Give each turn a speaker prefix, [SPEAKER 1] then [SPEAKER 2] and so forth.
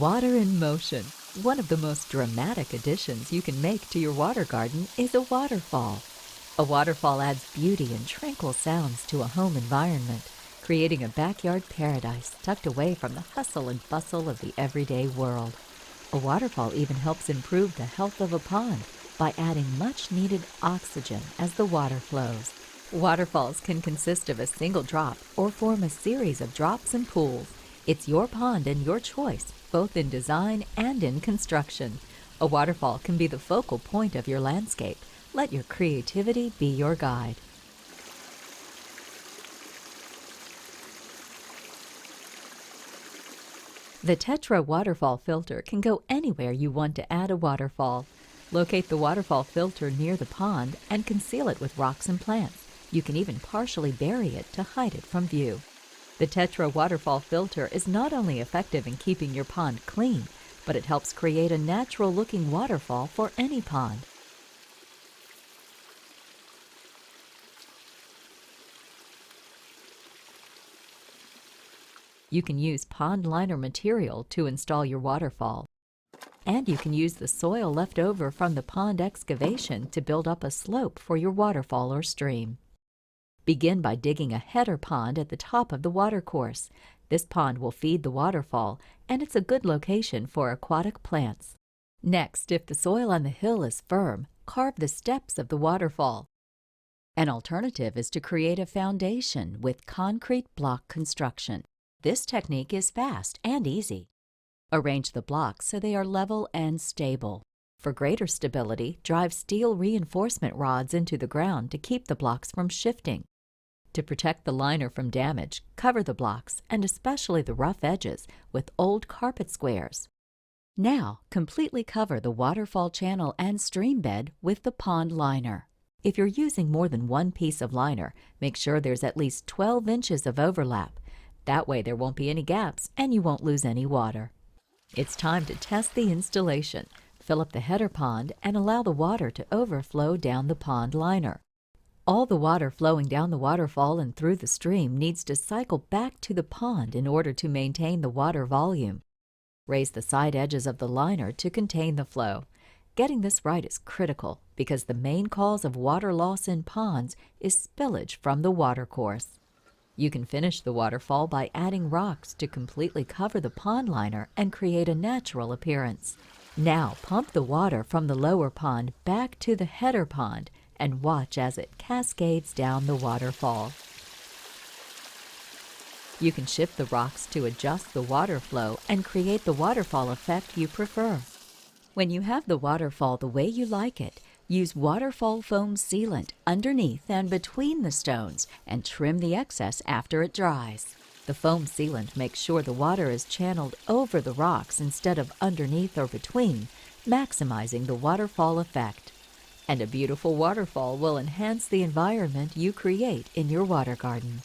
[SPEAKER 1] Water in motion. One of the most dramatic additions you can make to your water garden is a waterfall. A waterfall adds beauty and tranquil sounds to a home environment, creating a backyard paradise tucked away from the hustle and bustle of the everyday world. A waterfall even helps improve the health of a pond by adding much-needed oxygen as the water flows. Waterfalls can consist of a single drop or form a series of drops and pools. It's your pond and your choice, both in design and in construction. A waterfall can be the focal point of your landscape. Let your creativity be your guide. The Tetra waterfall filter can go anywhere you want to add a waterfall. Locate the waterfall filter near the pond and conceal it with rocks and plants. You can even partially bury it to hide it from view. The Tetra waterfall filter is not only effective in keeping your pond clean, but it helps create a natural-looking waterfall for any pond. You can use pond liner material to install your waterfall. And you can use the soil left over from the pond excavation to build up a slope for your waterfall or stream. Begin by digging a header pond at the top of the watercourse. This pond will feed the waterfall, and it's a good location for aquatic plants. Next, if the soil on the hill is firm, carve the steps of the waterfall. An alternative is to create a foundation with concrete block construction. This technique is fast and easy. Arrange the blocks so they are level and stable. For greater stability, drive steel reinforcement rods into the ground to keep the blocks from shifting. To protect the liner from damage, cover the blocks, and especially the rough edges, with old carpet squares. Now, completely cover the waterfall channel and stream bed with the pond liner. If you're using more than one piece of liner, make sure there's at least 12 inches of overlap. That way there won't be any gaps and you won't lose any water. It's time to test the installation. Fill up the header pond and allow the water to overflow down the pond liner. All the water flowing down the waterfall and through the stream needs to cycle back to the pond in order to maintain the water volume. Raise the side edges of the liner to contain the flow. Getting this right is critical because the main cause of water loss in ponds is spillage from the watercourse. You can finish the waterfall by adding rocks to completely cover the pond liner and create a natural appearance. Now pump the water from the lower pond back to the header pond and watch as it cascades down the waterfall. You can shift the rocks to adjust the water flow and create the waterfall effect you prefer. When you have the waterfall the way you like it, use waterfall foam sealant underneath and between the stones and trim the excess after it dries. The foam sealant makes sure the water is channeled over the rocks instead of underneath or between, maximizing the waterfall effect. And a beautiful waterfall will enhance the environment you create in your water garden.